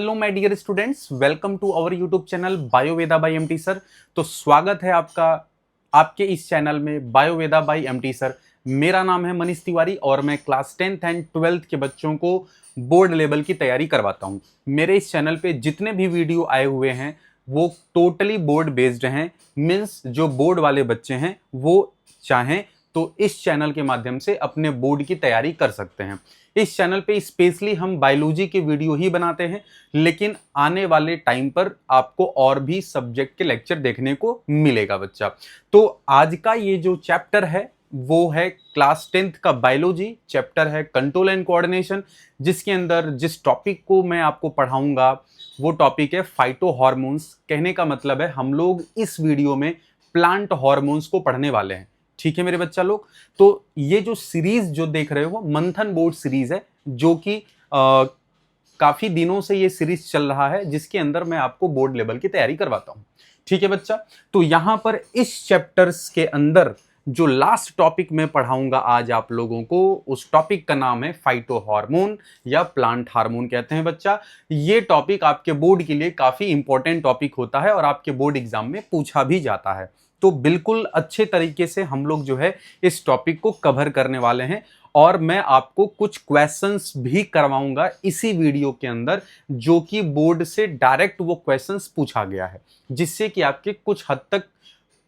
Hello my dear students, welcome to our YouTube channel Bioveda by MT sir. तो स्वागत है आपका आपके इस चैनल में बायोवेदा बाय एमटी सर। मेरा नाम है मनीष तिवारी और मैं क्लास 10th एंड 12th के बच्चों को बोर्ड लेवल की तैयारी करवाता हूं। मेरे इस चैनल पे जितने भी वीडियो आए हुए हैं वो टोटली बोर्ड बेस्ड हैं। मीन्स जो बोर्ड वाले बच्चे हैं वो चाहें तो इस चैनल के माध्यम से अपने बोर्ड की तैयारी कर सकते हैं। इस चैनल पे स्पेशली हम बायोलॉजी के वीडियो ही बनाते हैं, लेकिन आने वाले टाइम पर आपको और भी सब्जेक्ट के लेक्चर देखने को मिलेगा बच्चा। तो आज का ये जो चैप्टर है वो है क्लास 10th का बायोलॉजी चैप्टर है, कंट्रोल एंड कोऑर्डिनेशन, जिसके अंदर जिस टॉपिक को मैं आपको पढ़ाऊंगा वो टॉपिक है फाइटो हार्मोन्स। कहने का मतलब है हम लोग इस वीडियो में प्लांट हार्मोन्स को पढ़ने वाले हैं। ठीक है मेरे बच्चा लोग, तो ये जो सीरीज जो देख रहे हो मंथन बोर्ड सीरीज है, जो कि काफी दिनों से ये सीरीज चल रहा है, जिसके अंदर मैं आपको बोर्ड लेवल की तैयारी करवाता हूं। ठीक है बच्चा, तो यहां पर इस चैप्टर्स के अंदर जो लास्ट टॉपिक मैं पढ़ाऊंगा आज आप लोगों को, उस टॉपिक का नाम है फाइटो हार्मोन या प्लांट हार्मोन कहते हैं बच्चा। ये टॉपिक आपके बोर्ड के लिए काफी इंपॉर्टेंट टॉपिक होता है और आपके बोर्ड एग्जाम में पूछा भी जाता है। तो बिल्कुल अच्छे तरीके से हम लोग जो है इस टॉपिक को कवर करने वाले हैं और मैं आपको कुछ क्वेश्चंस भी करवाऊंगा इसी वीडियो के अंदर, जो कि बोर्ड से डायरेक्ट वो क्वेश्चंस पूछा गया है, जिससे कि आपके कुछ हद तक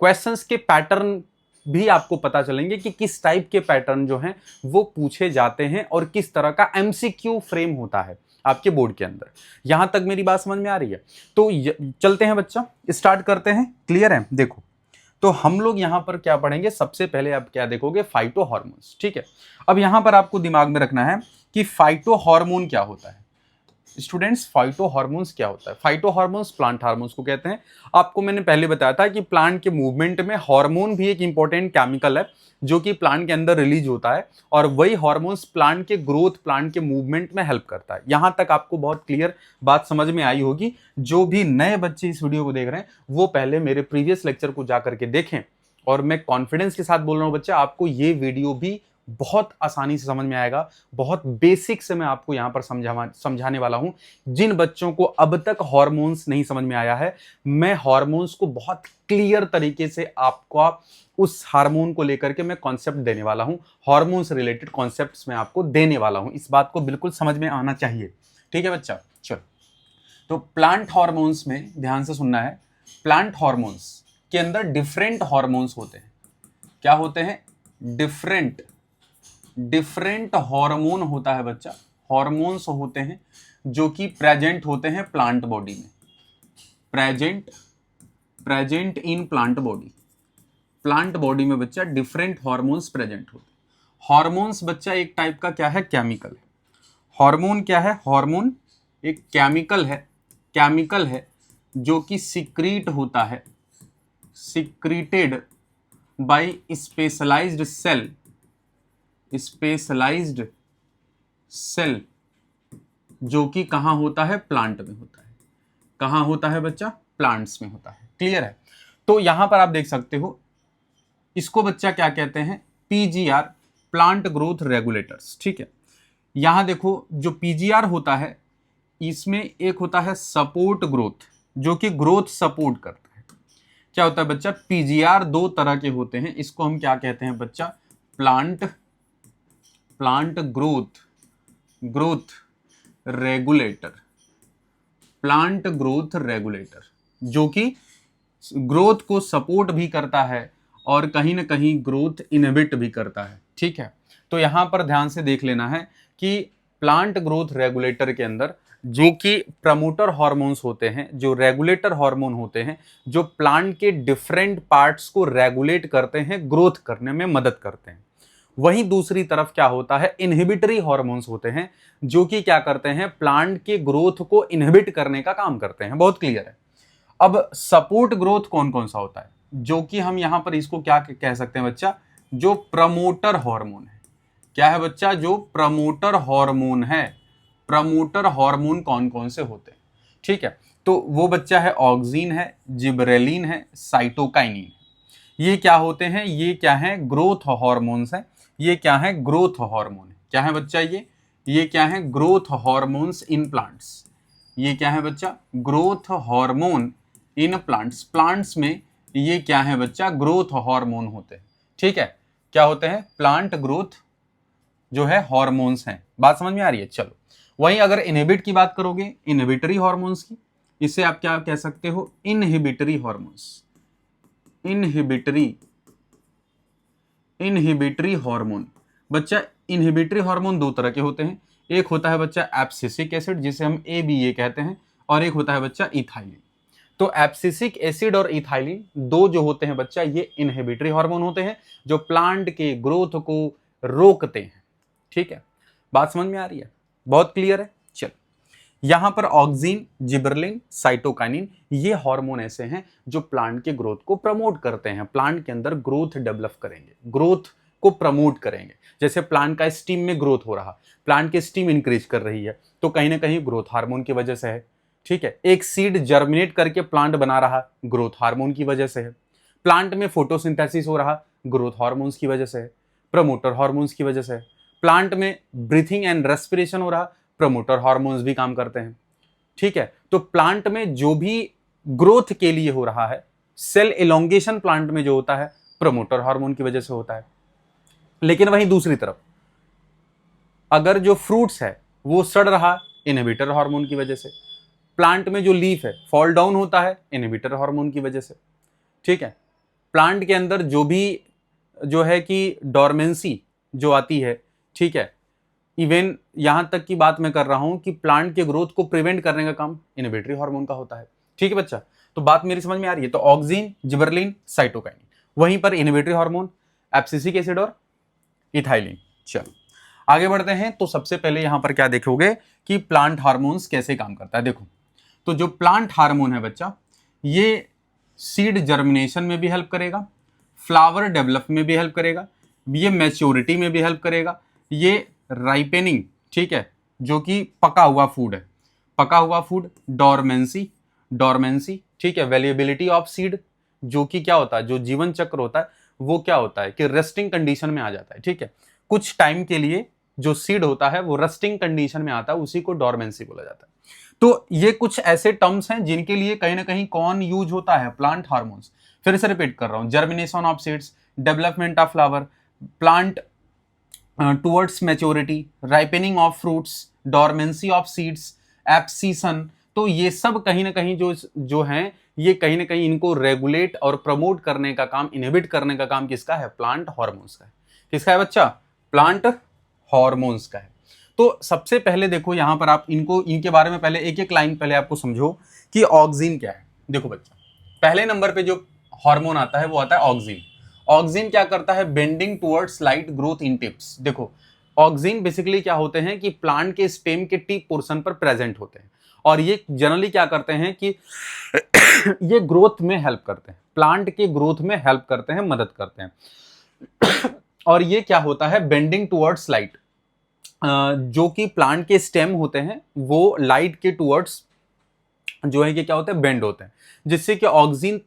क्वेश्चंस के पैटर्न भी आपको पता चलेंगे कि किस टाइप के पैटर्न जो हैं वो पूछे जाते हैं और किस तरह का एमसीक्यू फ्रेम होता है आपके बोर्ड के अंदर। यहां तक मेरी बात समझ में आ रही है? तो चलते हैं बच्चा, स्टार्ट करते हैं। क्लियर है? देखो, तो हम लोग यहां पर क्या पढ़ेंगे, सबसे पहले आप क्या देखोगे, फाइटो हार्मोन्स। ठीक है, अब यहां पर आपको दिमाग में रखना है कि फाइटो हार्मोन क्या होता है। स्टूडेंट्स, फाइटो हार्मोन्स क्या होता है? फाइटो हार्मोन्स प्लांट हार्मोन्स को कहते हैं। आपको मैंने पहले बताया था कि प्लांट के मूवमेंट में हार्मोन भी एक इंपॉर्टेंट केमिकल है जो कि प्लांट के अंदर रिलीज होता है, और वही हार्मोन्स प्लांट के ग्रोथ, प्लांट के मूवमेंट में हेल्प करता है। यहां तक आपको बहुत क्लियर बात समझ में आई होगी। जो भी नए बच्चे इस वीडियो को देख रहे हैं वो पहले मेरे प्रीवियस लेक्चर को जाकर के देखें, और मैं कॉन्फिडेंस के साथ बोल रहा हूं बच्चा, आपको ये वीडियो भी बहुत आसानी से समझ में आएगा। बहुत बेसिक से मैं आपको यहां पर समझाने वाला हूं। जिन बच्चों को अब तक हार्मोन्स नहीं समझ में आया है, मैं हार्मोन्स को बहुत क्लियर तरीके से आपको उस हार्मोन को लेकर के मैं कॉन्सेप्ट देने वाला हूं। हार्मोन्स रिलेटेड कॉन्सेप्ट्स मैं आपको देने वाला हूं, इस बात को बिल्कुल समझ में आना चाहिए। ठीक है बच्चा, चलो। तो प्लांट हार्मोन्स में ध्यान से सुनना है, प्लांट हार्मोन्स के अंदर डिफरेंट हार्मोन्स होते हैं। क्या होते हैं? डिफरेंट हार्मोन होता है बच्चा, हार्मोन्स होते हैं जो कि प्रेजेंट होते हैं प्लांट बॉडी में। प्रेजेंट इन प्लांट बॉडी में बच्चा डिफरेंट हार्मोन्स प्रेजेंट होते हैं। हार्मोन्स बच्चा एक टाइप का क्या है, केमिकल है। हार्मोन क्या है? हार्मोन एक केमिकल है जो कि सिक्रीट होता है, सिक्रीटेड बाय स्पेशलाइज्ड सेल, जो कि कहां होता है? प्लांट में होता है। कहां होता है बच्चा? प्लांट्स में होता है। क्लियर है? तो यहां पर आप देख सकते हो, इसको बच्चा क्या कहते हैं? PGR, plant growth regulators. ठीक है, यहां देखो, जो पीजीआर होता है इसमें एक होता है सपोर्ट ग्रोथ, जो कि ग्रोथ सपोर्ट करता है। क्या होता है बच्चा? पीजीआर दो तरह के होते हैं, इसको हम क्या कहते हैं बच्चा? Plant growth regulator. Plant growth regulator जो कि ग्रोथ को सपोर्ट भी करता है और कहीं ना कहीं ग्रोथ इनहिबिट भी करता है। ठीक है, तो यहां पर ध्यान से देख लेना है कि प्लांट ग्रोथ रेगुलेटर के अंदर जो कि प्रमोटर हार्मोन्स होते हैं, जो रेगुलेटर हार्मोन होते हैं, जो प्लांट के डिफरेंट पार्ट्स को रेगुलेट करते हैं, ग्रोथ करने में मदद करते हैं। वहीं दूसरी तरफ क्या होता है? इनहिबिटरी हार्मोन्स होते हैं जो कि क्या करते हैं? प्लांट के ग्रोथ को इनहिबिट करने का काम करते हैं। बहुत क्लियर है? अब सपोर्ट ग्रोथ कौन कौन सा होता है, जो कि हम यहां पर इसको क्या कह सकते हैं बच्चा? जो प्रमोटर हार्मोन है। क्या है बच्चा? जो प्रमोटर हार्मोन है। प्रमोटर हार्मोन कौन कौन से होते हैं? ठीक है, तो वो बच्चा है ऑक्सिन है, जिबरेलिन है, साइटोकाइनिन है। ये क्या होते हैं? ये क्या है? ग्रोथ हार्मोन्स है। ये क्या है? ग्रोथ हार्मोन है। क्या है बच्चा? ये क्या है? Growth hormones in plants. ये क्या है बच्चा, growth hormone in plants. Plants में ये क्या है बच्चा, ग्रोथ हार्मोन होते हैं। ठीक है, क्या होते हैं, प्लांट ग्रोथ जो है हार्मोन्स हैं। बात समझ में आ रही है। चलो, वहीं अगर इनहिबिट की बात करोगे, इनहिबिटरी हार्मोन्स की, इसे आप क्या कह सकते हो, इनहिबिटरी हार्मोन्स। इनहिबिटरी हार्मोन बच्चा, इनहिबिटरी हार्मोन दो तरह के होते हैं। एक होता है बच्चा एब्सिसिक एसिड, जिसे हम ABA कहते हैं, और एक होता है बच्चा इथाइलिन। तो एब्सिसिक एसिड और इथाइलिन दो जो होते हैं बच्चा, ये इनहिबिटरी हार्मोन होते हैं, जो प्लांट के ग्रोथ को रोकते हैं। ठीक है, बात समझ में आ रही है, बहुत क्लियर है। चलो, यहां पर ऑक्सिन, जिबरलिन, साइटोकाइनिन, ये हार्मोन ऐसे हैं जो प्लांट के ग्रोथ को प्रमोट करते हैं, प्लांट के अंदर ग्रोथ डेवलप करेंगे, ग्रोथ को प्रमोट करेंगे। जैसे प्लांट का स्टीम में ग्रोथ हो रहा, प्लांट की स्टीम इंक्रीज कर रही है, तो कहीं ना कहीं ग्रोथ हार्मोन की वजह से है। ठीक है, एक सीड जर्मिनेट करके प्लांट बना रहा, ग्रोथ हार्मोन की वजह से है। प्लांट में फोटोसिंथेसिस हो रहा, ग्रोथ हार्मोन्स की वजह से है, प्रमोटर हार्मोन्स की वजह से है। प्लांट में ब्रीथिंग एंड रेस्पिरेशन हो रहा, प्रमोटर हार्मोन्स भी काम करते हैं। ठीक है, तो प्लांट में जो भी ग्रोथ के लिए हो रहा है, सेल एलोंगेशन प्लांट में जो होता है, प्रमोटर हार्मोन की वजह से होता है। लेकिन वहीं दूसरी तरफ अगर जो फ्रूट्स है वो सड़ रहा, इनहिबिटर हार्मोन की वजह से। प्लांट में जो लीफ है फॉल डाउन होता है, इनहिबिटर हार्मोन की वजह से। ठीक है, प्लांट के अंदर जो भी जो है कि डोरमेंसी जो आती है, ठीक है, इवन यहां तक की बात मैं कर रहा हूं कि प्लांट के ग्रोथ को प्रिवेंट करने का काम इनहिबिटरी हार्मोन का होता है। ठीक है बच्चा, तो बात मेरी समझ में आ रही है। तो ऑक्सिन, जिबरलिन, साइटोकाइनिन, वहीं पर इनहिबिटरी हार्मोन एब्सिसिक एसिड और इथाइलिन। चलो आगे बढ़ते हैं। तो सबसे पहले यहां पर क्या देखोगे कि प्लांट हार्मोन्स कैसे काम करता है। देखो, तो जो प्लांट हार्मोन है बच्चा, ये सीड जर्मिनेशन में भी हेल्प करेगा, फ्लावर डेवलप में भी हेल्प करेगा, ये मैच्योरिटी में भी हेल्प करेगा, ये राइपेनिंग, ठीक है, जो कि पका हुआ फूड है, पका हुआ फूड, डोरमेंसी, ठीक है, वेलिएबिलिटी ऑफ सीड, जो कि क्या होता है, जो जीवन चक्र होता है वो क्या होता है कि रेस्टिंग कंडीशन में आ जाता है। ठीक है, कुछ टाइम के लिए जो सीड होता है वो रेस्टिंग कंडीशन में आता है, उसी को डोरमेंसी बोला जाता है। तो ये कुछ ऐसे टर्म्स हैं जिनके लिए कहीं ना कहीं कौन यूज होता है, प्लांट हार्मोन्स। फिर से रिपीट कर रहा हूं, germination of seeds, development of flower, plant towards maturity, ripening of fruits, dormancy of seeds, abscission. तो ये सब कहीं ना कहीं जो हैं, ये कहीं ना कहीं इनको रेगुलेट और प्रमोट करने का काम, इनहिबिट करने का काम किसका है, प्लांट हार्मोन्स का है। किसका है बच्चा, प्लांट हार्मोन्स का है। तो सबसे पहले देखो यहां पर आप इनको, इनके बारे में पहले एक एक लाइन पहले आपको समझो कि ऑक्सिन क्या है। देखो बच्चा, पहले नंबर पे जो हार्मोन आता है वो आता है ऑक्सिन। ऑक्सिन क्या करता है, bending towards light growth in tips. देखो, ऑक्सिन बेसिकली क्या होते हैं कि प्लांट के स्टेम के टिप पोर्शन पर प्रेजेंट होते हैं, और ये जनरली क्या करते हैं कि ये ग्रोथ में हेल्प करते हैं, प्लांट के ग्रोथ में हेल्प करते हैं, मदद करते हैं। और ये क्या होता है, बेंडिंग टुवर्ड्स लाइट, जो कि प्लांट के स्टेम होते हैं वो लाइट के टुवर्ड्स जो है कि क्या होता है, बेंड होते हैं, जिससे कि ऑक्सिन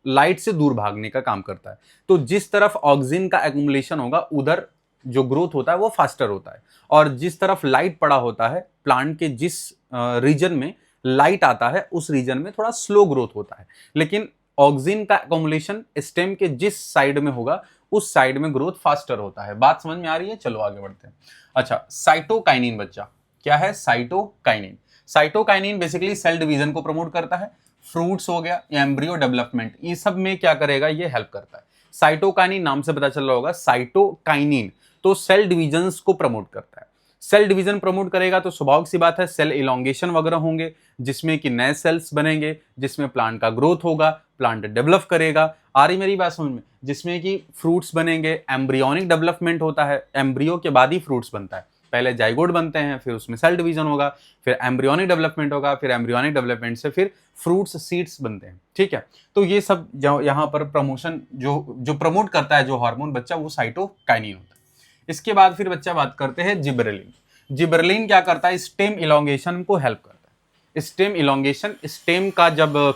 लाइट से दूर भागने का काम करता है। तो जिस तरफ ऑक्सिन का एक्युमुलेशन होगा उधर जो ग्रोथ होता है वो फास्टर होता है, और जिस तरफ लाइट पड़ा होता है, प्लांट के जिस रीजन में लाइट आता है उस रीजन में थोड़ा स्लो ग्रोथ होता है। लेकिन ऑक्सिन का एक्युमुलेशन स्टेम के जिस साइड में होगा उस साइड में ग्रोथ फास्टर होता है। बात समझ में आ रही है, चलो आगे बढ़ते हैं। अच्छा, साइटोकाइनिन बच्चा, क्या है cytokinin. Cytokinin basically cell division को प्रमोट करता है, फ्रूट्स हो गया, एम्ब्रियो डेवलपमेंट, ये सब में क्या करेगा, ये हेल्प करता है। साइटोकाइनिन नाम से पता चल रहा होगा, साइटोकाइनिन तो सेल डिवीजन्स को प्रमोट करता है। सेल डिवीजन प्रमोट करेगा तो स्वाभाविक सी बात है सेल इलोंगेशन वगैरह होंगे, जिसमें कि नए सेल्स बनेंगे, जिसमें प्लांट का ग्रोथ होगा, प्लांट डेवलप करेगा। आ रही मेरी बात समझ में, जिसमें कि फ्रूट्स बनेंगे, एम्ब्रियोनिक डेवलपमेंट होता है, एम्ब्रियो के बाद ही फ्रूट्स बनता है, पहले जाइगोट बनते हैं, फिर उसमें सेल डिवीजन होगा, फिर एम्ब्रियोनिक डेवलपमेंट होगा, फिर एम्ब्रियोनिक डेवलपमेंट से फिर फ्रूट्स सीड्स बनते हैं। ठीक है, तो ये सब यहाँ पर प्रमोशन जो प्रमोट करता है जो हार्मोन बच्चा, वो साइटोकाइनिन होता है। इसके बाद फिर बच्चा बात करते हैं जिबरेलिन। जिबरेलिन क्या करता है, स्टेम इलोंगेशन को हेल्प करता है। स्टेम इलोंगेशन, स्टेम का जब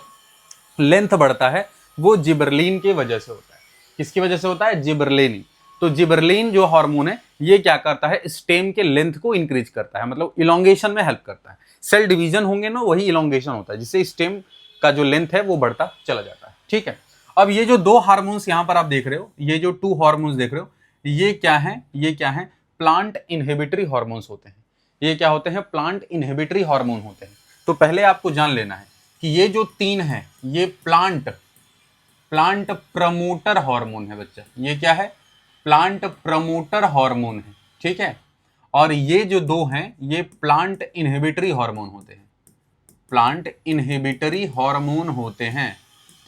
लेंथ बढ़ता है वो जिबरेलिन की वजह से होता है। किसकी वजह से होता है, जिबरेलिन। तो जिबरलिन जो हार्मोन है ये क्या करता है, स्टेम के लेंथ को इंक्रीज करता है, मतलब इलोंगेशन में हेल्प करता है। सेल डिवीजन होंगे ना, वही इलोंगेशन होता है, जिससे स्टेम का जो लेंथ है वो बढ़ता चला जाता है। ठीक है, अब ये जो दो हार्मोन्स यहाँ पर आप देख रहे हो, ये जो 2 हार्मोन्स देख रहे हो, ये क्या है, ये क्या है, प्लांट इनहिबिटरी हार्मोन्स होते हैं। ये क्या होते हैं, प्लांट इनहिबिटरी हार्मोन होते हैं। तो पहले आपको जान लेना है कि ये जो 3 है ये प्लांट प्रमोटर हार्मोन है बच्चा। ये क्या है, प्लांट प्रमोटर हार्मोन है। ठीक है, और ये जो 2 हैं ये प्लांट इनहिबिटरी हार्मोन होते हैं, प्लांट इनहिबिटरी हार्मोन होते हैं।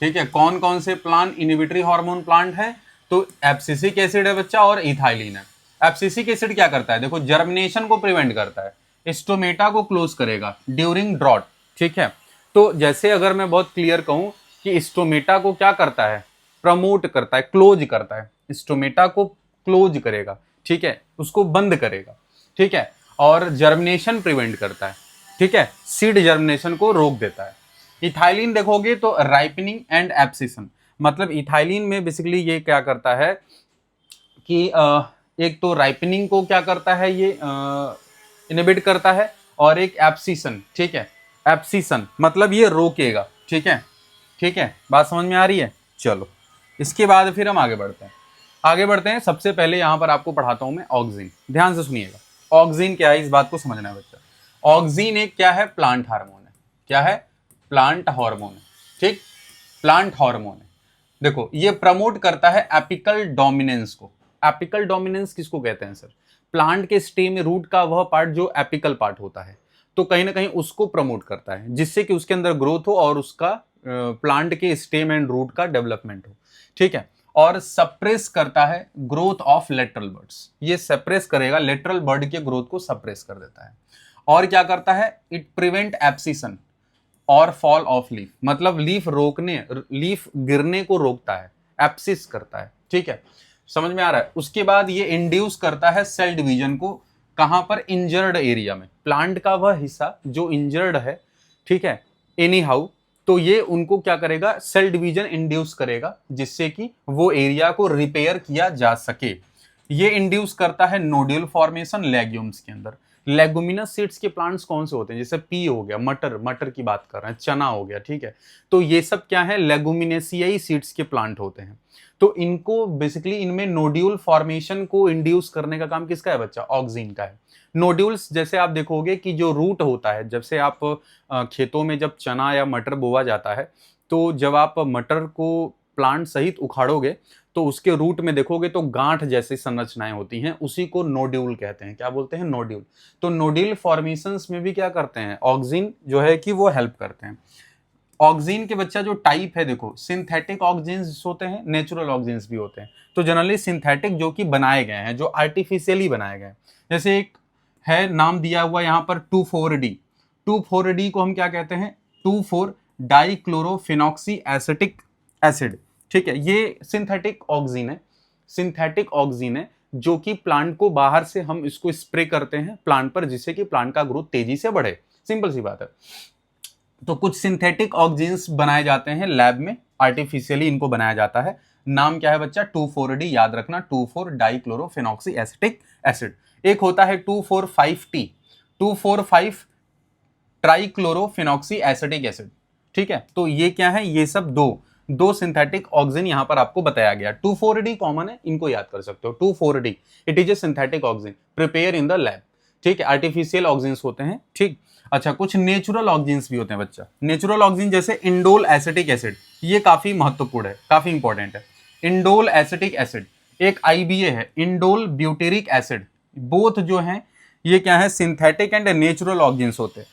ठीक है, कौन कौन से प्लांट इनहिबिटरी हार्मोन प्लांट है, तो एब्सिसिक एसिड है बच्चा और इथाइलिन है। एब्सिसिक एसिड क्या करता है, देखो जर्मिनेशन को प्रिवेंट करता है, स्टोमेटा को क्लोज करेगा ड्यूरिंग ड्रॉट। ठीक है, तो जैसे अगर मैं बहुत क्लियर कहूं कि स्टोमेटा को क्या करता है, प्रमोट करता है, क्लोज करता है, स्टोमेटा को क्लोज करेगा। ठीक है, उसको बंद करेगा। ठीक है, और जर्मिनेशन प्रिवेंट करता है। ठीक है, सीड जर्मिनेशन को रोक देता है। इथाइलिन देखोगे तो राइपनिंग एंड एब्सिशन, मतलब इथाइलिन में बेसिकली ये क्या करता है कि एक तो राइपनिंग को क्या करता है, ये इनहिबिट करता है, और एक एब्सिशन। ठीक है, एब्सिशन मतलब ये रोकेगा। ठीक है, ठीक है, बात समझ में आ रही है। चलो इसके बाद फिर हम आगे बढ़ते हैं। सबसे पहले यहां पर आपको पढ़ाता हूं मैं ऑक्सिन, ध्यान से सुनिएगा। ऑक्सिन क्या है, इस बात को समझना है बच्चा। ऑक्सिन एक क्या है, प्लांट हार्मोन है। क्या है, प्लांट हार्मोन है। ठीक, प्लांट हार्मोन है। देखो ये प्रमोट करता है एपिकल डोमिनेंस को। एपिकल डोमिनेंस किसको कहते हैं सर, प्लांट के स्टेम में रूट का वह पार्ट जो एपिकल पार्ट होता है, तो कहीं ना कहीं उसको प्रमोट करता है, जिससे कि उसके अंदर ग्रोथ हो और उसका प्लांट के स्टेम एंड रूट का डेवलपमेंट हो। ठीक है, और सप्रेस करता है ग्रोथ ऑफ लेटरल बर्ड्स। ये सप्रेस करेगा, लेटरल बर्ड के ग्रोथ को सप्रेस कर देता है। और क्या करता है, इट प्रिवेंट एब्सिशन और फॉल ऑफ लीफ, मतलब लीफ गिरने को रोकता है, एब्सिस करता है। ठीक है, समझ में आ रहा है। उसके बाद ये इंड्यूस करता है सेल डिवीजन को, कहां पर, इंजर्ड एरिया में, प्लांट का वह हिस्सा जो इंजर्ड है। ठीक है, एनी हाउ, तो ये उनको क्या करेगा, सेल डिवीजन इंड्यूस करेगा, जिससे कि वो एरिया को रिपेयर किया जा सके। ये इंड्यूस करता है नोड्यूल फॉर्मेशन लेग्यूम्स के अंदर। लेगुमिनस सीड्स के प्लांट्स कौन से होते हैं, जैसे पी हो गया, मटर की बात कर रहे हैं, चना हो गया। ठीक है, तो ये सब क्या है, लेगुमिनेसियाई सीड्स के प्लांट होते हैं। तो इनको बेसिकली इनमें नोड्यूल फॉर्मेशन को इंड्यूस करने का काम किसका है बच्चा, ऑक्सिन का है। नोड्यूल्स जैसे आप देखोगे कि जो रूट होता है, जब से आप खेतों में जब चना या मटर बोआ जाता है, तो जब आप मटर को प्लांट सहित उखाड़ोगे तो उसके रूट में देखोगे तो गांठ जैसी संरचनाएं होती हैं, उसी को नोड्यूल कहते हैं। क्या बोलते हैं, नोड्यूल। तो नोड्यूल फॉर्मेशंस में भी क्या करते हैं, ऑक्सिन जो है कि वो हेल्प करते हैं। ऑक्सिन के बच्चा जो टाइप है, देखो सिंथेटिक ऑक्सिन्स होते हैं, नेचुरल ऑक्सिन्स भी होते हैं। तो जनरली सिंथेटिक जो कि बनाए गए हैं, जो आर्टिफिशियली बनाए गए हैं, जैसे एक है नाम दिया हुआ यहाँ पर 2,4-D। 2,4-D को हम क्या कहते हैं, 2,4 डाइक्लोरोफिनॉक्सी एसिटिक एसिड। ठीक है, ये सिंथेटिक ऑक्सिन है, सिंथेटिक ऑक्सिन है, जो कि प्लांट को बाहर से हम इसको स्प्रे करते हैं प्लांट पर, जिससे कि प्लांट का ग्रोथ तेजी से बढ़े। सिंपल सी बात है। तो कुछ सिंथेटिक ऑक्सिन्स बनाए जाते हैं लैब में, आर्टिफिशियली इनको बनाया जाता है। नाम क्या है बच्चा, 2,4-D, याद रखना, 2,4 डाइक्लोरोफिनॉक्सी एसिटिक एसिड। एक होता है 2,4,5-T, 2,4,5 ट्राइक्लोरोफिनॉक्सी एसिटिक एसिड। ठीक है, तो ये क्या है, ये सब दो सिंथेटिक ऑक्सिन यहां पर आपको बताया गया। 2,4-D कॉमन है, इनको याद कर सकते हो। 2,4-D it is a synthetic auxin prepare in the lab. ठीक है, आर्टिफिशियल ऑक्सिन्स होते हैं। ठीक, अच्छा, कुछ नेचुरल ऑक्सिन्स भी होते हैं बच्चा। नेचुरल ऑक्सिन जैसे इंडोल एसिटिक एसिड, ये काफी महत्वपूर्ण है, काफी इंपॉर्टेंट है। इंडोल एसिटिक एसिड, एक IBA है, इंडोल ब्यूटेरिक एसिड। बोथ जो हैं ये क्या है, सिंथेटिक एंड नेचुरल ऑक्सिन्स होते हैं।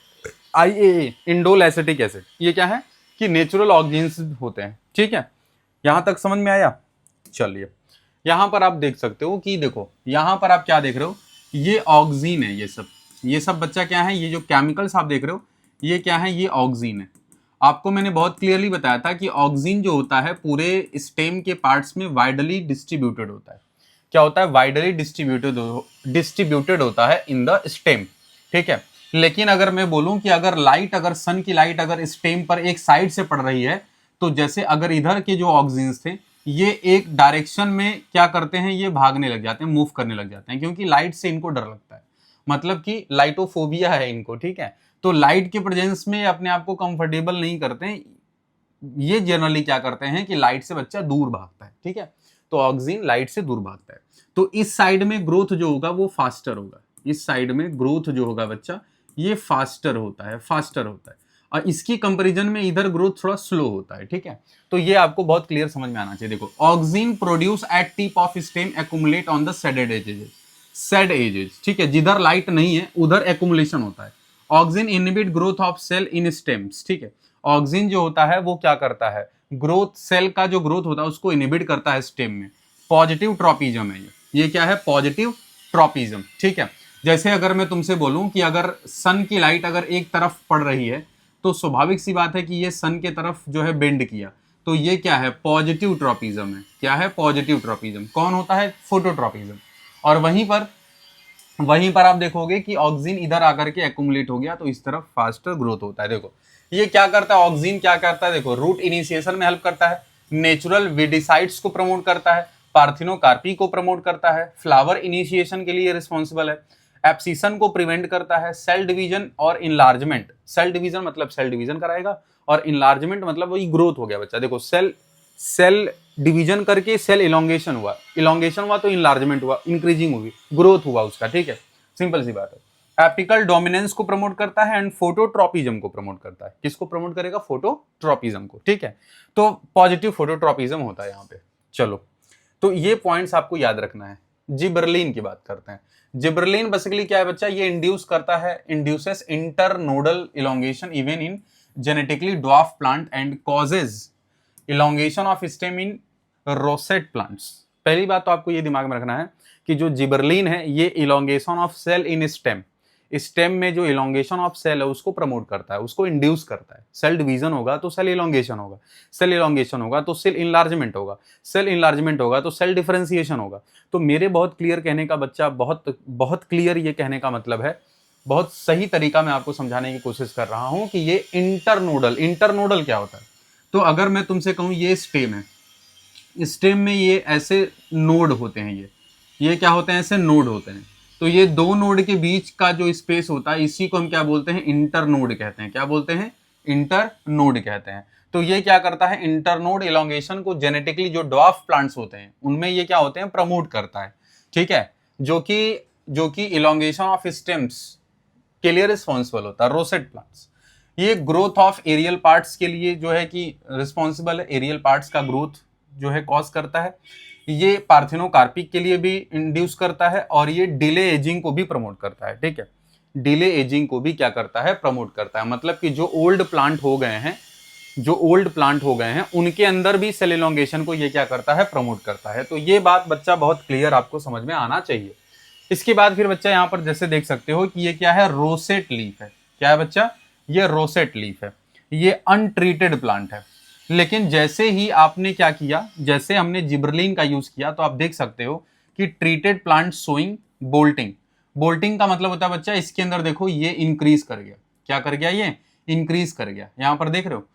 IAA, इंडोल एसिटिक एसिड, ये क्या है कि नेचुरल ऑक्सिन्स होते हैं। ठीक है, यहां तक समझ में आया। चलिए, यहां पर आप देख सकते हो कि देखो यहां पर आप क्या देख रहे हो, ये ऑक्सिन है, ये सब बच्चा क्या है, ये जो केमिकल्स आप देख रहे हो ये क्या है, ये ऑक्सिन है। आपको मैंने बहुत क्लियरली बताया था कि ऑक्सिन जो होता है पूरे स्टेम के पार्ट्स में वाइडली डिस्ट्रीब्यूटेड होता है। क्या होता है, वाइडली डिस्ट्रीब्यूटेड होता है इन द स्टेम। ठीक है, लेकिन अगर मैं बोलूं कि अगर सन की लाइट अगर स्टेम पर एक साइड से पड़ रही है, तो जैसे अगर इधर के जो ऑक्सिन्स थे ये एक डायरेक्शन में क्या करते हैं, ये भागने लग जाते हैं, मूव करने लग जाते हैं, क्योंकि लाइट से इनको डर लगता है, मतलब कि लाइटोफोबिया है इनको, ठीक है। तो लाइट के प्रेजेंस में अपने आप को कंफर्टेबल नहीं करते हैं, ये जनरली क्या करते हैं कि लाइट से बच्चा दूर भागता है, ठीक है। तो ऑक्सीन लाइट से दूर भागता है, तो इस साइड में ग्रोथ जो होगा वो फास्टर होगा, इस साइड में ग्रोथ जो होगा बच्चा ये फास्टर होता है, फास्टर होता है, और इसकी कंपैरिजन में इधर ग्रोथ थोड़ा स्लो होता है, ठीक है। तो ये आपको बहुत क्लियर समझ में आना चाहिए। देखो, auxin produce at tip of stem accumulate on the shaded edges, shade edges, ठीक है, जिधर लाइट नहीं है उधर एक्युमुलेशन होता है। Auxin inhibit growth of cell in stems, ठीक है। ऑक्सीन जो होता है वो क्या करता है, ग्रोथ, सेल का जो ग्रोथ होता है उसको इनहिबिट करता है स्टेम में। पॉजिटिव ट्रॉपिज्म है ये क्या है, पॉजिटिव ट्रॉपिज्म, ठीक है। जैसे अगर मैं तुमसे बोलूं कि अगर सन की लाइट अगर एक तरफ पड़ रही है तो स्वाभाविक सी बात है कि ये सन के तरफ जो है बेंड किया, तो ये क्या है, पॉजिटिव ट्रॉपिज्म है। क्या है, पॉजिटिव ट्रॉपिज्म। कौन होता है, फोटोट्रॉपिज्म। और वहीं पर आप देखोगे कि ऑक्सीन इधर आकर के एक्युमुलेट हो गया, तो इस तरफ फास्टर ग्रोथ होता है। देखो ये क्या करता है, ऑक्सीन क्या करता है, देखो रूट इनिशिएशन में हेल्प करता है, नेचुरल वीडिसाइड्स को प्रमोट करता है, पार्थिनोकार्पी को प्रमोट करता है, फ्लावर इनिशिएशन के लिए रिस्पॉन्सिबल है, एब्सिशन को प्रिवेंट करता है, सेल डिवीजन और इनलार्जमेंट, सेल डिवीजन मतलब सेल डिवीजन कराएगा, और इनलार्जमेंट मतलब वही ग्रोथ हो गया बच्चा। देखो सेल डिवीजन करके सेल इलोंगेशन हुआ तो इनलार्जमेंट हुआ, इंक्रीजिंग हुई, ग्रोथ हुआ उसका, ठीक है, सिंपल सी बात है। एपिकल डोमिनेंस को प्रमोट करता है एंड फोटोट्रॉपिज्म को प्रमोट करता है। किसको प्रमोट करेगा, फोटोट्रॉपिज्म को, ठीक है। तो पॉजिटिव फोटोट्रॉपिज्म होता है यहाँ पे। चलो, तो ये पॉइंट्स आपको याद रखना है। जिबरलिन की बात करते हैं। जिबरलिन बेसिकली क्या है बच्चा, ये इंड्यूस करता है, induces internodal elongation even in genetically dwarf plant and causes elongation of stem in rosette plants. पहली बात तो आपको ये दिमाग में रखना है कि जो जिबरलिन है ये elongation of cell in stem, stem में जो इलोंगेशन ऑफ सेल है उसको प्रमोट करता है, उसको इंड्यूस करता है। सेल डिवीजन होगा तो सेल इलोंगेशन होगा, सेल इलोंगेशन होगा तो सेल इनलार्जमेंट होगा, सेल इनलार्जमेंट होगा तो सेल डिफरेंशिएशन होगा। तो मेरे बहुत क्लियर कहने का बच्चा, बहुत बहुत क्लियर ये कहने का मतलब है, बहुत सही तरीका मैं आपको समझाने की कोशिश कर रहा हूं कि ये इंटरनोडल क्या होता है। तो अगर मैं तुमसे कहूं ये स्टेम है, स्टेम में ये ऐसे नोड होते हैं, ये क्या होते हैं, ऐसे नोड होते हैं। तो ये दो नोड के बीच का जो स्पेस होता है इसी को हम क्या बोलते हैं, इंटरनोड कहते हैं। क्या बोलते हैं, इंटरनोड कहते हैं। तो ये क्या करता है, इंटरनोड इलोंगेशन को जेनेटिकली जो ड्वार्फ प्लांट्स होते हैं उनमें ये क्या होते हैं, प्रमोट करता है, ठीक है। जो कि इलोंगेशन ऑफ स्टेम्स के लिए रिस्पॉन्सिबल होता है, रोसेट प्लांट्स। ये ग्रोथ ऑफ एरियल पार्ट्स के लिए जो है कि रिस्पॉन्सिबल है, एरियल पार्ट्स का ग्रोथ जो है कॉज करता है। ये पार्थिनोकार्पिक के लिए भी इंड्यूस करता है, और ये डिले एजिंग को भी प्रमोट करता है, ठीक है। डिले एजिंग को भी क्या करता है, प्रमोट करता है। मतलब कि जो ओल्ड प्लांट हो गए हैं उनके अंदर भी सेल इलोंगेशन को ये क्या करता है, प्रमोट करता है। तो ये बात बच्चा बहुत क्लियर आपको समझ में आना चाहिए। इसके बाद फिर बच्चा यहाँ पर जैसे देख सकते हो कि ये क्या है, रोसेट लीफ है। क्या है बच्चा, ये रोसेट लीफ है, ये अनट्रीटेड प्लांट है। लेकिन जैसे ही आपने क्या किया, जैसे हमने जिबरलिन का यूज किया, तो आप देख सकते हो कि treated plant showing bolting. Bolting का मतलब होता है बच्चा, इसके अंदर देखो ये इंक्रीज कर गया। क्या कर गया, ये इंक्रीज कर गया। यहां पर देख रहे हो,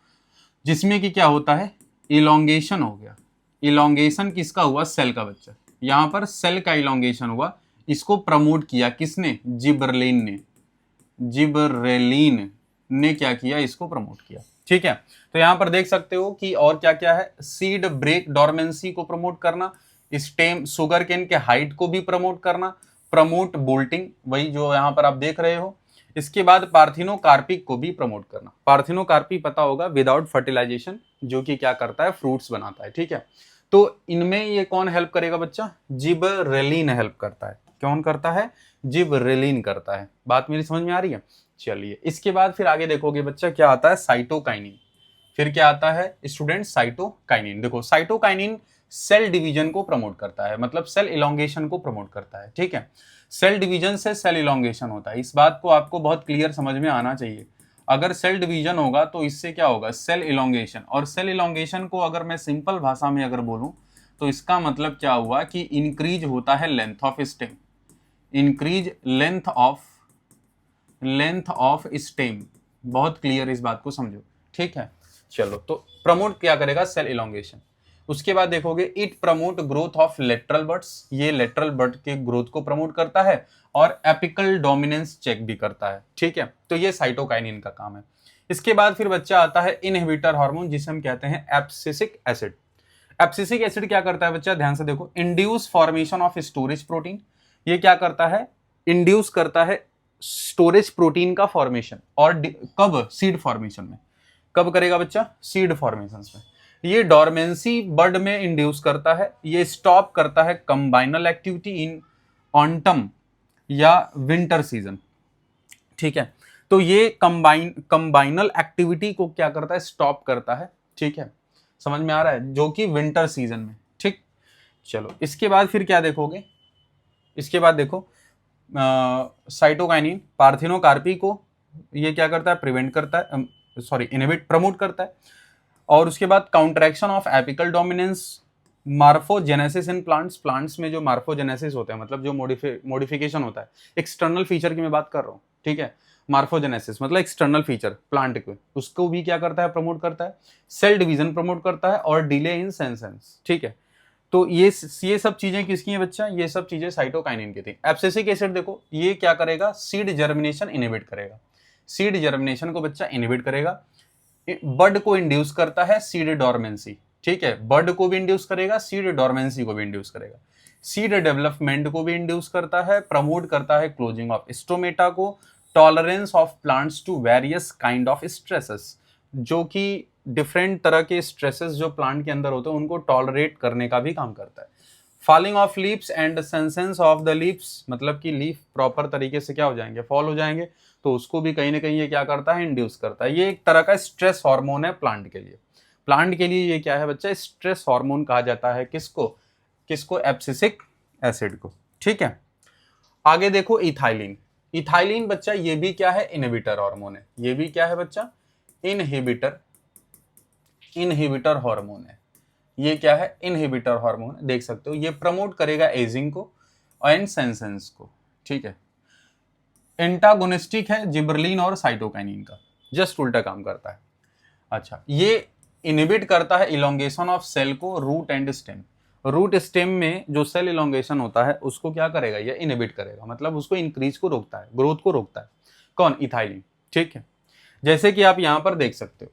जिसमें कि क्या होता है, इलोंगेशन हो गया। इलोंगेशन किसका हुआ, सेल का बच्चा। यहां पर सेल का इलोंगेशन हुआ, इसको प्रमोट किया किसने, जिबरलिन ने। जिबरेलिन ने क्या किया, इसको प्रमोट किया, ठीक है। तो यहां पर देख सकते हो कि और क्या क्या है, सीड ब्रेक डोरमेंसी को प्रमोट करना, स्टेम शुगर केन के हाइट को भी प्रमोट करना, प्रमोट बोल्टिंग, वही जो यहां पर आप देख रहे हो। इसके बाद पार्थिनोकार्पिक को भी प्रमोट करना। पार्थिनोकार्पी पता होगा, विदाउट फर्टिलाइजेशन, जो कि क्या करता है, फ्रूट्स बनाता है, ठीक है। तो इनमें ये कौन हेल्प करेगा बच्चा, जिबरेलिन हेल्प करता है। कौन करता है, जिबरेलिन करता है। बात मेरी समझ में आ रही है। चलिए, इसके बाद फिर आगे देखोगे बच्चा क्या आता है, साइटोकाइनिन। फिर क्या आता है स्टूडेंट, साइटोकाइनिन। देखो, साइटोकाइनिन सेल डिवीजन को प्रमोट करता है, मतलब सेल इलोंगेशन को प्रमोट करता है, ठीक है। सेल डिवीजन से सेल इलोंगेशन होता है, इस बात को आपको बहुत क्लियर समझ में आना चाहिए। अगर सेल डिवीजन होगा तो इससे क्या होगा, सेल इलोंगेशन। और सेल इलोंगेशन को अगर मैं सिंपल भाषा में अगर बोलूं तो इसका मतलब क्या हुआ कि इंक्रीज होता है length of stem, increase length of stem. बहुत क्लियर, इस बात को समझो, ठीक है। चलो, तो प्रमोट क्या करेगा, सेल इलोंगेशन। उसके बाद देखोगे it promote growth of lateral birds, ये लेटरल बर्ड के ग्रोथ को प्रमोट करता है और एपिकल डोमिनेंस चेक भी करता है। ठीक है, तो ये साइटोकाइनिन का काम है। इसके बाद फिर बच्चा आता है इनहिबिटर हार्मोन, जिसे हम कहते हैं एब्सिसिक एसिड। एब्सिसिक एसिड क्या करता है बच्चा, ध्यान से देखो, induce formation of storage protein. ये क्या करता है, इंड्यूस करता है स्टोरेज प्रोटीन का फॉर्मेशन, और कब, सीड फॉर्मेशन में। कब करेगा बच्चा, सीड फॉर्मेशन में। ये डोरमेंसी बर्ड में इंड्यूस करता है। ये स्टॉप करता है कंबाइनल एक्टिविटी इन ऑटम या विंटर सीजन। ठीक है, तो ये कंबाइनल एक्टिविटी को क्या करता है, स्टॉप करता है। ठीक है, समझ में आ रहा है, जो कि विंटर सीजन में। ठीक, चलो इसके बाद फिर क्या देखोगे, इसके बाद देखो साइटोकाइनिन पार्थिनोकार्पी को ये क्या करता है, प्रिवेंट करता है, इनहिबिट, प्रमोट करता है। और उसके बाद counteraction of apical dominance, morphogenesis in plants में जो मार्फोजेनेसिस होता है, मतलब जो मॉडिफिकेशन होता है, एक्सटर्नल फीचर की मैं बात कर रहा हूँ। ठीक है, मार्फोजेनेसिस मतलब एक्सटर्नल फीचर प्लांट के, उसको भी क्या करता है, प्रमोट करता है। सेल डिवीजन प्रमोट करता है और डिले इन सेंसेंस। ठीक है, तो ये सब चीजें किसकी हैं बच्चा, ये सब चीजें साइटोकाइनिन की थी। एब्सिसिक एसिड देखो, ये क्या करेगा, सीड जर्मिनेशन इनहिबिट करेगा। सीड जर्मिनेशन को बच्चा इनहिबिट करेगा। बर्ड को इंड्यूस करता है सीड डोरमेंसी। ठीक है, बर्ड को भी इंड्यूस करेगा, सीड डोरमेंसी को भी इंड्यूस करेगा, सीड डेवलपमेंट को भी इंड्यूस करता है, प्रमोट करता है क्लोजिंग ऑफ स्टोमेटा को, tolerance of plants to various kind of stresses, जो कि डिफरेंट तरह के स्ट्रेसेस जो प्लांट के अंदर होते हैं उनको टॉलरेट करने का भी काम करता है। Falling of leaves and senescence of the leaves, मतलब कि लीफ प्रॉपर तरीके से क्या हो जाएंगे, फॉल हो जाएंगे, तो उसको भी कहीं ना कहीं ये क्या करता है, इंड्यूस करता है। ये एक तरह का स्ट्रेस हार्मोन है प्लांट के लिए। प्लांट के लिए ये क्या है बच्चा, स्ट्रेस हार्मोन कहा जाता है। किसको, किसको, एब्सिसिक एसिड को। ठीक है, आगे देखो इथाइलिन। इथाइलिन बच्चा ये भी क्या है, इनहिबिटर हार्मोन है। ये भी क्या है बच्चा, इनहिबिटर हार्मोन है। ये क्या है, इनहिबिटर हार्मोन, देख सकते हो। ये प्रमोट करेगा एजिंग को एंड सेंसेंस को। ठीक है, एंटागोनिस्टिक है जिबरलिन और साइटोकाइनिन का, जस्ट उल्टा काम करता है। अच्छा, ये इनहिबिट करता है इलोंगेशन ऑफ सेल को, root and stem. Root stem में जो सेल इलोंगेशन होता है उसको क्या करेगा, ये इनहिबिट करेगा, मतलब उसको इंक्रीज को रोकता है, ग्रोथ को रोकता है। कौन, इथाइलिन। ठीक है, जैसे कि आप यहां पर देख सकते हो,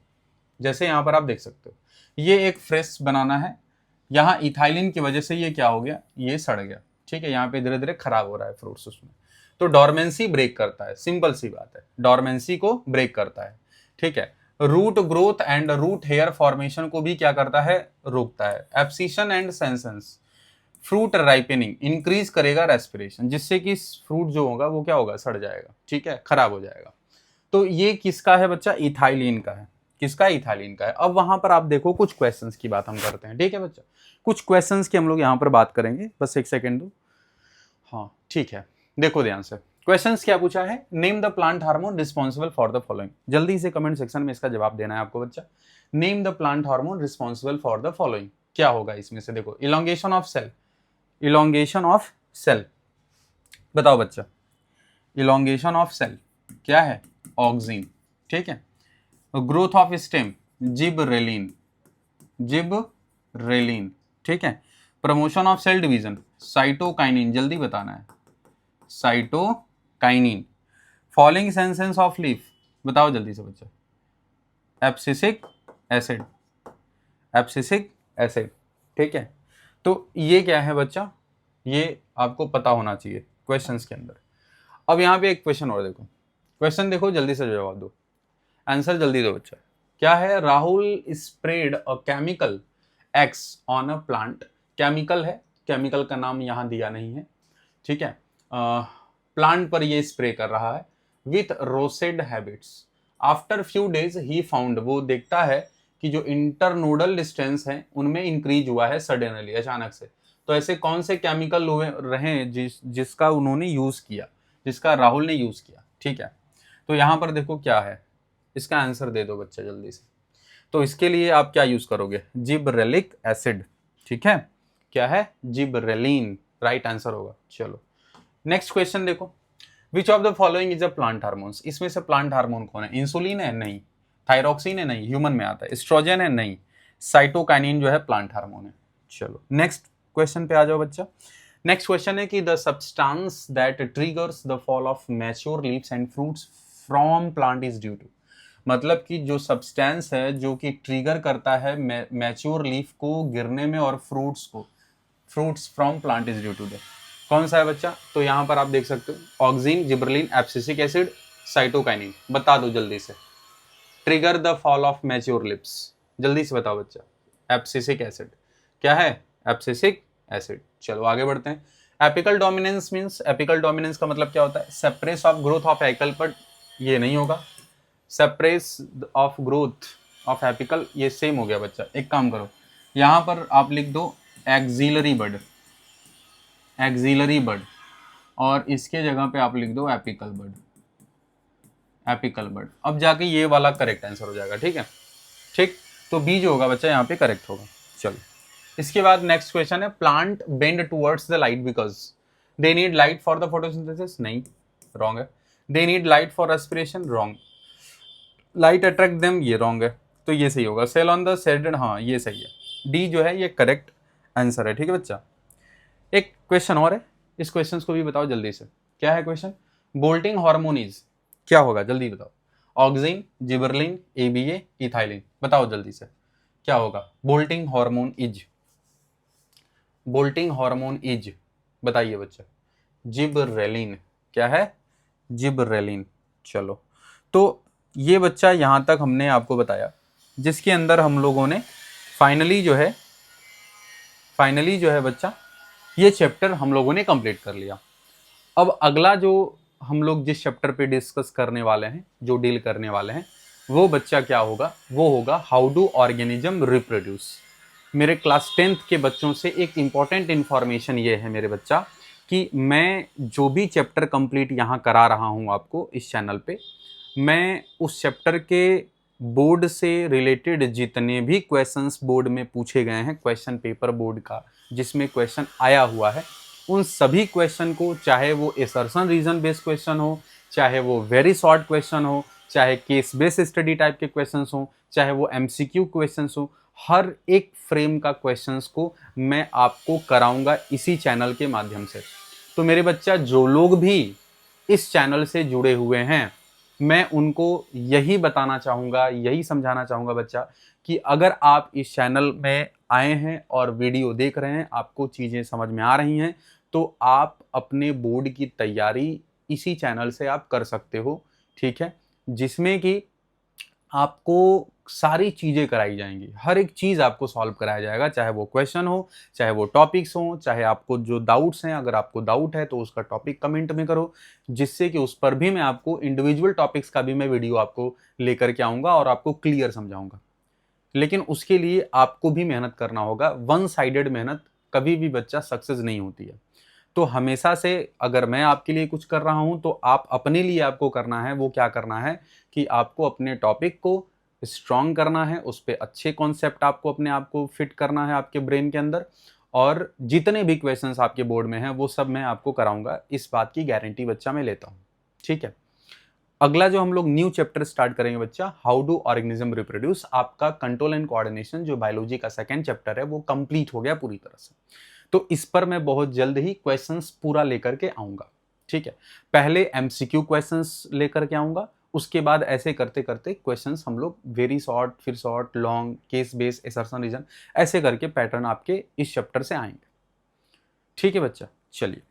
जैसे यहां पर आप देख सकते हो, ये एक फ्रेश बनाना है, यहाँ इथाइलिन की वजह से ये क्या हो गया, ये सड़ गया। ठीक है, यहाँ पे धीरे धीरे खराब हो रहा है फ्रूट्स उसमें, तो डोरमेंसी ब्रेक करता है। सिंपल सी बात है, डोरमेंसी को ब्रेक करता है। ठीक है, root growth and root hair formation को भी क्या करता है, रोकता है। Abscission and senescence, fruit ripening increase करेगा रेस्पिरेशन, जिससे कि फ्रूट जो होगा वो क्या होगा, सड़ जाएगा। ठीक है, खराब हो जाएगा। तो ये किसका है बच्चा, इथाइलिन का है। किसका, इथाइलिन का है। अब वहां पर आप देखो कुछ क्वेश्चंस की बात हम करते हैं। ठीक है बच्चा, कुछ क्वेश्चंस की हम लोग यहाँ पर बात करेंगे, बस एक सेकेंड दो। हाँ ठीक है, देखो ध्यान से, क्वेश्चंस क्या पूछा है, name the plant hormone responsible for the following. जल्दी से कमेंट सेक्शन में इसका जवाब देना है आपको बच्चा। Name the plant hormone responsible for the following, क्या होगा इसमें से, देखो, elongation of cell, elongation of cell, बताओ बच्चा, इलोंगेशन ऑफ सेल क्या है, ऑक्सिन। ठीक है, growth of stem, gibberellin, gibberellin. ठीक है, promotion of cell division, cytokinin, जल्दी बताना है, cytokinin. Falling senescence of leaf, बताओ जल्दी से बच्चा, एब्सिसिक एसिड, एब्सिसिक एसिड। ठीक है, तो ये क्या है बच्चा, ये आपको पता होना चाहिए क्वेश्चंस के अंदर। अब यहाँ पे एक क्वेश्चन और देखो, क्वेश्चन देखो, जल्दी से जवाब दो, आंसर जल्दी दो बच्चा। क्या है, Rahul spread a chemical x on a plant. Chemical है, केमिकल का नाम यहाँ दिया नहीं है। ठीक है, प्लांट पर ये स्प्रे कर रहा है with rosette habits. After few days he found, वो देखता है कि जो इंटरनोडल डिस्टेंस है उनमें इंक्रीज हुआ है सडनली, अचानक से। तो ऐसे कौन से केमिकल हुए रहे जिसका उन्होंने यूज किया, जिसका राहुल ने यूज किया। ठीक है, तो यहाँ पर देखो क्या है, इसका आंसर दे दो बच्चा जल्दी से। तो इसके लिए आप क्या यूज करोगे, जिबरेलिक एसिड। ठीक है, क्या है, जिबरेलिन, राइट आंसर होगा। चलो नेक्स्ट क्वेश्चन देखो, which of the following is a plant hormones. इसमें से प्लांट हार्मोन कौन है, इंसुलिन है, नहीं। थायरोक्सिन है, नहीं, ह्यूमन में आता है। एस्ट्रोजन है, नहीं। साइटोकाइनिन जो है प्लांट हार्मोन है। चलो नेक्स्ट क्वेश्चन पे आ जाओ बच्चा। नेक्स्ट क्वेश्चन है कि the substance that triggers the fall of mature leaves and fruits from plant is due to, मतलब कि जो सब्सटेंस है जो कि ट्रिगर करता है मैच्योर लीफ को गिरने में और fruits from plant is due to the, कौन सा है बच्चा? तो यहाँ पर आप देख सकते हो auxin, gibberellin, abscisic acid, cytokinin. बता दो जल्दी से, trigger the fall of mature leaves, जल्दी से बताओ बच्चा। एब्सिसिक एसिड क्या है? Abscisic acid. चलो आगे बढ़ते हैं। Apical dominance means, apical dominance का मतलब क्या होता है? Suppress of growth of apical, but ये नहीं होगा। Suppress of growth of apical, ये सेम हो गया बच्चा। एक काम करो, यहां पर आप लिख दो एक्सिलरी बड, एक्सिलरी बड, और इसके जगह पे आप लिख दो एपिकल बड, एपिकल बड। अब जाके ये वाला करेक्ट आंसर हो जाएगा। ठीक है, ठीक, तो बी जो होगा बच्चा यहाँ पे करेक्ट होगा। चलो इसके बाद नेक्स्ट क्वेश्चन है, plant bend towards the light because they need light for the photosynthesis, नहीं, रॉन्ग है। They need light for respiration, wrong. Light attract them, ये रॉन्ग है, तो ये सही होगा। सेल ऑन द शेडेड, हाँ ये सही है, डी जो है ये करेक्ट आंसर है। ठीक है बच्चा, एक क्वेश्चन और है, इस क्वेश्चन को भी बताओ जल्दी से। क्या है क्वेश्चन? बोल्टिंग हार्मोन इज, क्या होगा जल्दी बताओ। ऑक्सिन, जिबरलिन, एबीए, इथाइलिन, बताओ जल्दी से क्या होगा। Bolting hormone is, bolting hormone is, बताइए बच्चा। जिबरेलिन, क्या है? जिबरेलिन। चलो तो ये बच्चा यहां तक हमने आपको बताया, जिसके अंदर हम लोगों ने फाइनली जो है बच्चा ये चैप्टर हम लोगों ने कंप्लीट कर लिया। अब अगला जो हम लोग जिस चैप्टर पे डिस्कस करने वाले हैं, जो डील करने वाले हैं, वो बच्चा क्या होगा? वो होगा हाउ डू ऑर्गेनिज्म रिप्रोड्यूस। मेरे क्लास 10th के बच्चों से एक इंपॉर्टेंट इंफॉर्मेशन ये है मेरे बच्चा, कि मैं जो भी चैप्टर कंप्लीट यहाँ करा रहा हूँ आपको इस चैनल पे, मैं उस चैप्टर के बोर्ड से रिलेटेड जितने भी क्वेश्चंस बोर्ड में पूछे गए हैं, क्वेश्चन पेपर बोर्ड का जिसमें क्वेश्चन आया हुआ है, उन सभी क्वेश्चन को, चाहे वो असर्शन रीजन बेस्ड क्वेश्चन हो, चाहे वो वेरी शॉर्ट क्वेश्चन हो, चाहे केस बेस्ड स्टडी टाइप के क्वेश्चंस हो, चाहे वो एमसीक्यू क्वेश्चंस हो, हर एक फ्रेम का क्वेश्चंस को मैं आपको कराऊंगा इसी चैनल के माध्यम से। तो मेरे बच्चा जो लोग भी इस चैनल से जुड़े हुए हैं, मैं उनको यही बताना चाहूँगा, यही समझाना चाहूँगा बच्चा, कि अगर आप इस चैनल में आए हैं और वीडियो देख रहे हैं, आपको चीज़ें समझ में आ रही हैं, तो आप अपने बोर्ड की तैयारी इसी चैनल से आप कर सकते हो। ठीक है, जिसमें कि आपको सारी चीज़ें कराई जाएंगी, हर एक चीज़ आपको सॉल्व कराया जाएगा, चाहे वो क्वेश्चन हो, चाहे वो टॉपिक्स हो, चाहे आपको जो डाउट्स हैं, अगर आपको डाउट है तो उसका टॉपिक कमेंट में करो, जिससे कि उस पर भी मैं आपको इंडिविजुअल टॉपिक्स का भी मैं वीडियो आपको लेकर के आऊँगा और आपको क्लियर समझाऊँगा। लेकिन उसके लिए आपको भी मेहनत करना होगा। वन साइडेड मेहनत कभी भी बच्चा सक्सेस नहीं होती है। तो हमेशा से अगर मैं आपके लिए कुछ कर रहा हूं, तो आप अपने लिए आपको करना है, वो क्या करना है कि आपको अपने टॉपिक को स्ट्रॉन्ग करना है, उस पर अच्छे कॉन्सेप्ट आपको अपने आप को फिट करना है आपके ब्रेन के अंदर, और जितने भी क्वेश्चंस आपके बोर्ड में हैं वो सब मैं आपको कराऊंगा, इस बात की गारंटी बच्चा मैं लेता हूँ। ठीक है, अगला जो हम लोग न्यू चैप्टर स्टार्ट करेंगे बच्चा, हाउ डू ऑर्गेनिज्म रिप्रोड्यूस। आपका कंट्रोल एंड कोऑर्डिनेशन जो बायोलॉजी का सेकंड चैप्टर है वो कंप्लीट हो गया पूरी तरह से। तो इस पर मैं बहुत जल्द ही क्वेश्चंस पूरा लेकर के आऊंगा। ठीक है, पहले एमसीक्यू क्वेश्चंस लेकर के आऊंगा, उसके बाद ऐसे करते करते क्वेश्चंस हम लोग वेरी शॉर्ट, फिर short, long, case based, assertion reason, ऐसे करके पैटर्न आपके इस चैप्टर से आएंगे। ठीक है बच्चा, चलिए।